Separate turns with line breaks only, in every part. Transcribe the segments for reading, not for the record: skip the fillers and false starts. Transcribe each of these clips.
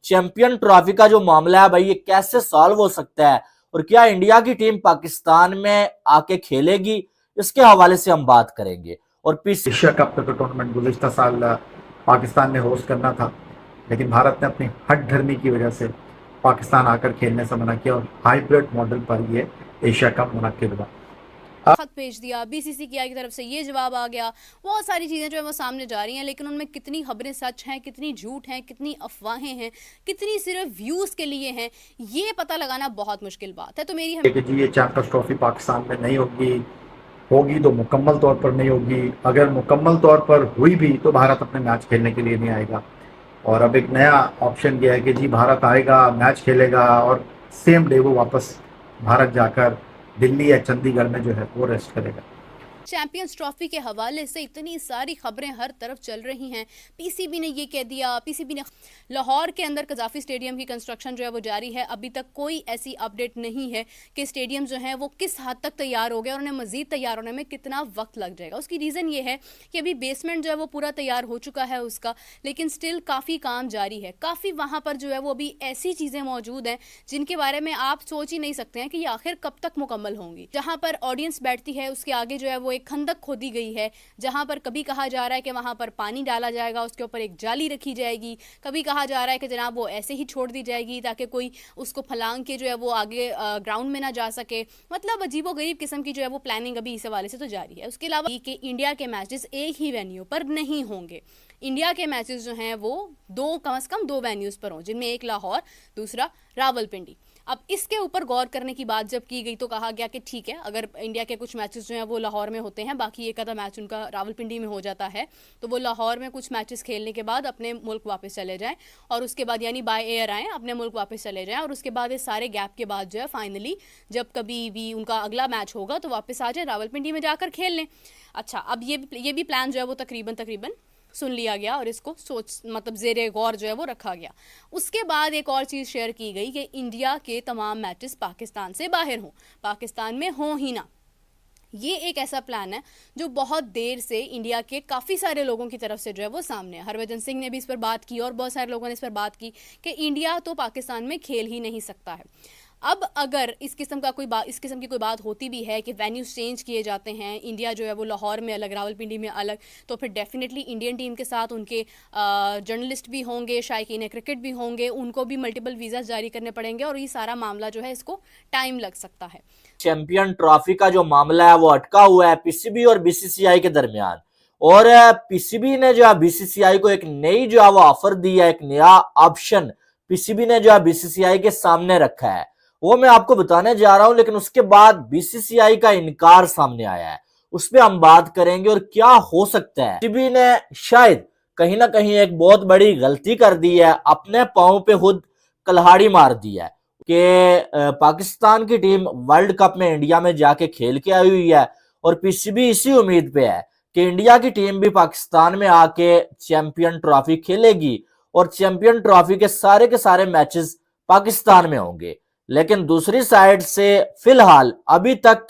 Champion trophy का जो मामला है भाई ये कैसे सॉल्व हो सकता है और क्या इंडिया की टीम पाकिस्तान में आके खेलेगी, इसके हवाले से हम बात करेंगे। और
एशिया कप का टूर्नामेंट गुज़िश्ता साल पाकिस्तान ने होस्ट करना था, लेकिन भारत ने अपनी हठधर्मी की वजह से पाकिस्तान आकर खेलने से मना किया और हाइब्रिड मॉडल पर ये एशिया कप मुनक्किद हुआ।
खत भेज दिया, बीसीसीआई की तरफ से ये जवाब आ गया। बहुत सारी चीज़ें जो है वो सामने जा रही हैं, लेकिन उनमें कितनी खबरें सच हैं, कितनी झूठ हैं, कितनी अफवाहें हैं, कितनी सिर्फ व्यूज़ के लिए हैं, ये पता लगाना बहुत मुश्किल बात है। तो मेरी
कि जी ये चैंपियंस ट्रॉफी पाकिस्तान में नहीं होगी, होगी तो मुकम्मल तौर पर नहीं होगी। अगर मुकम्मल तौर पर हुई भी तो भारत अपने मैच खेलने के लिए नहीं आएगा। और अब एक नया ऑप्शन किया है कि जी भारत आएगा, मैच खेलेगा और सेम डे वो वापस भारत जाकर दिल्ली या चंडीगढ़ में जो है वो रेस्ट करेगा।
चैंपियंस ट्रॉफी के हवाले से इतनी सारी खबरें हर तरफ चल रही हैं। पीसीबी ने ये कह दिया, पीसीबी ने लाहौर के अंदर कजाफी स्टेडियम की कंस्ट्रक्शन जो है वो जारी है। अभी तक कोई ऐसी अपडेट नहीं है कि स्टेडियम जो है वो किस हद तक तैयार हो गया और उन्हें मजीद तैयार होने में कितना वक्त लग जाएगा। उसकी रीज़न ये है कि अभी बेसमेंट जो है वो पूरा तैयार हो चुका है उसका, लेकिन स्टिल काफ़ी काम जारी है। काफ़ी वहाँ पर जो है वो अभी ऐसी चीज़ें मौजूद हैं जिनके बारे में आप सोच ही नहीं सकते हैं कि ये आखिर कब तक मुकम्मल होंगी। जहाँ पर ऑडियंस बैठती है उसके आगे जो है वो एक खंदक खोदी गई है, जहां पर कभी कहा जा रहा है कि वहां पर पानी डाला जाएगा, उसके ऊपर एक जाली रखी जाएगी। कभी कहा जा रहा है कि जनाब वो ऐसे ही छोड़ दी जाएगी ताकि कोई उसको फलांग के जो है वो आगे ग्राउंड में ना जा सके। मतलब अजीबोगरीब किस्म की जो है वो प्लानिंग अभी इस हवाले से तो जारी है। उसके अलावा कि इंडिया के मैचेस एक ही वेन्यू पर नहीं होंगे। इंडिया के मैचेस जो हैं वो कम से कम दो वेन्यूज़ पर हों, जिनमें एक लाहौर, दूसरा रावलपिंडी। अब इसके ऊपर गौर करने की बात जब की गई तो कहा गया कि ठीक है, अगर इंडिया के कुछ मैचेस जो हैं वो लाहौर में होते हैं, बाकी एक आधा मैच उनका रावलपिंडी में हो जाता है, तो वो लाहौर में कुछ मैचेस खेलने के बाद अपने मुल्क वापस चले जाएं और उसके बाद यानी बाय एयर आएँ, अपने मुल्क वापस चले जाएं और उसके बाद इस सारे गैप के बाद जो है फाइनली जब कभी भी उनका अगला मैच होगा तो वापस आ जाए, रावलपिंडी में जाकर खेल लें। अच्छा, अब ये भी प्लान जो है वो तकरीबन सुन लिया गया और इसको मतलब ज़ेरे गौर जो है वो रखा गया। उसके बाद एक और चीज़ शेयर की गई कि इंडिया के तमाम मैचेस पाकिस्तान से बाहर हों, पाकिस्तान में हों ही ना। ये एक ऐसा प्लान है जो बहुत देर से इंडिया के काफ़ी सारे लोगों की तरफ से जो है वो सामने है। हरभजन सिंह ने भी इस पर बात की और बहुत सारे लोगों ने इस पर बात की कि इंडिया तो पाकिस्तान में खेल ही नहीं सकता है। अब अगर इस किस्म की कोई बात होती भी है कि वेन्यूज चेंज किए जाते हैं, इंडिया जो है वो लाहौर में अलग, रावलपिंडी में अलग, तो फिर डेफिनेटली इंडियन टीम के साथ उनके जर्नलिस्ट भी होंगे, शायकीन क्रिकेट भी होंगे, उनको भी मल्टीपल वीज़ा जारी करने पड़ेंगे और ये सारा मामला जो है इसको टाइम लग सकता है।
चैंपियन ट्रॉफी का जो मामला है वो अटका हुआ है पीसीबी और बीसीसीआई के दरमियान। और पीसीबी ने जो है बीसीसीआई को एक नई जो है वो ऑफर दी है, एक नया ऑप्शन पीसीबी ने जो है बीसीसीआई के सामने रखा है, वो मैं आपको बताने जा रहा हूं। लेकिन उसके बाद बीसीसीआई का इनकार सामने आया है, उस पर हम बात करेंगे और क्या हो सकता है। पीसीबी ने शायद कहीं ना कहीं एक बहुत बड़ी गलती कर दी है, अपने पांव पे खुद कल्हाड़ी मार दी है कि पाकिस्तान की टीम वर्ल्ड कप में इंडिया में जाके खेल के आई हुई है और पीसीबी इसी उम्मीद पे है कि इंडिया की टीम भी पाकिस्तान में आके चैंपियन ट्रॉफी खेलेगी और चैंपियन ट्रॉफी के सारे मैचेस पाकिस्तान में होंगे। लेकिन दूसरी साइड से फिलहाल अभी तक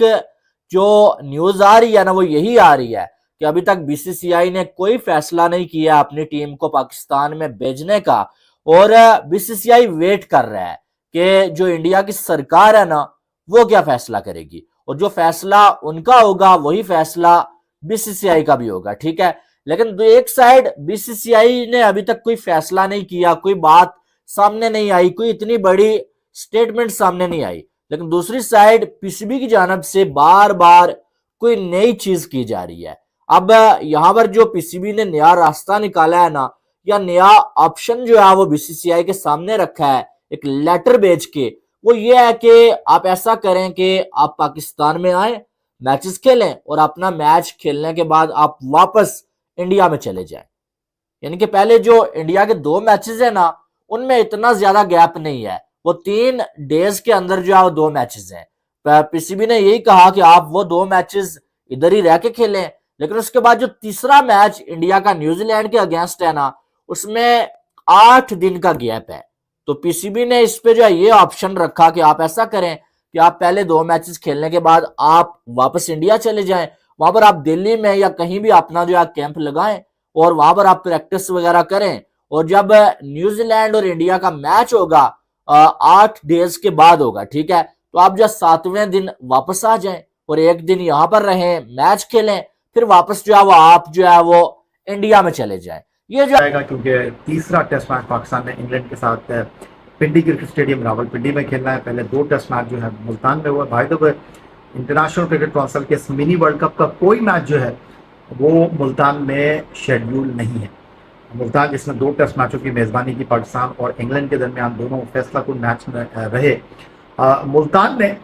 जो न्यूज आ रही है ना वो यही आ रही है कि अभी तक बीसीसीआई ने कोई फैसला नहीं किया अपनी टीम को पाकिस्तान में भेजने का और बीसीसीआई वेट कर रहा है कि जो इंडिया की सरकार है ना वो क्या फैसला करेगी और जो फैसला उनका होगा वही फैसला बीसीसीआई का भी होगा, ठीक है। लेकिन एक साइड बीसीसीआई ने अभी तक कोई फैसला नहीं किया, कोई बात सामने नहीं आई, कोई इतनी बड़ी स्टेटमेंट सामने नहीं आई, लेकिन दूसरी साइड पीसीबी की जानब से बार बार कोई नई चीज की जा रही है। अब यहां पर जो पीसीबी ने नया रास्ता निकाला है ना या नया ऑप्शन जो है वो बीसीसीआई के सामने रखा है एक लेटर भेज के, वो ये है कि आप ऐसा करें कि आप पाकिस्तान में आए, मैचेस खेलें और अपना मैच खेलने के बाद आप वापस इंडिया में चले जाएं। यानी कि पहले जो इंडिया के 2 मैचेस है ना उनमें इतना ज्यादा गैप नहीं है, वो 3 डेज के अंदर जो है वो 2 मैचेस हैं। पीसीबी ने यही कहा कि आप वो 2 मैचेस इधर ही रह के खेलें, लेकिन उसके बाद जो तीसरा मैच इंडिया का न्यूजीलैंड के अगेंस्ट है ना उसमें 8 दिन का गैप है। तो पीसीबी ने इस पे जो है ये ऑप्शन रखा कि आप ऐसा करें कि आप पहले 2 मैचेस खेलने के बाद आप वापस इंडिया चले जाएं, वहां पर आप दिल्ली में या कहीं भी अपना जो है कैंप लगाएं और वहां पर आप प्रैक्टिस वगैरह करें और जब न्यूजीलैंड और इंडिया का मैच होगा 8 डेज के बाद होगा, ठीक है, तो आप जो 7वें दिन वापस आ जाएं और एक दिन यहाँ पर रहें, मैच खेलें, फिर वापस जो है वो आप जो है वो इंडिया में चले जाएं। ये जो
आएगा क्योंकि तीसरा टेस्ट मैच पाकिस्तान ने इंग्लैंड के साथ पिंडी क्रिकेट स्टेडियम रावलपिंडी में खेलना है। पहले 2 टेस्ट मैच जो है मुल्तान में हुआ। भाई तो इंटरनेशनल क्रिकेट काउंसिल के इस मिनी वर्ल्ड कप का कोई मैच जो है वो मुल्तान में शेड्यूल नहीं है। मुल्तान जिसमें 2 टेस्ट मैचों की मेज़बानी की पाकिस्तान और इंग्लैंड के दरमियान दोनों फैसला कुन मैच में रहे। मुल्तान में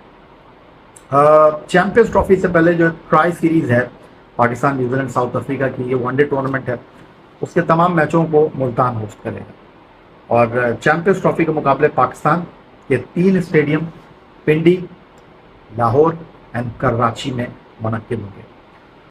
चैंपियंस ट्रॉफी से पहले जो ट्राई सीरीज़ है पाकिस्तान, न्यूजीलैंड, साउथ अफ्रीका की, ये वनडे टूर्नामेंट है, उसके तमाम मैचों को मुल्तान होस्ट करेगा। और चैंपियंस ट्रॉफी के मुकाबले पाकिस्तान के 3 stadium Pindi, Lahore and Karachi में मुनक्किद होंगे।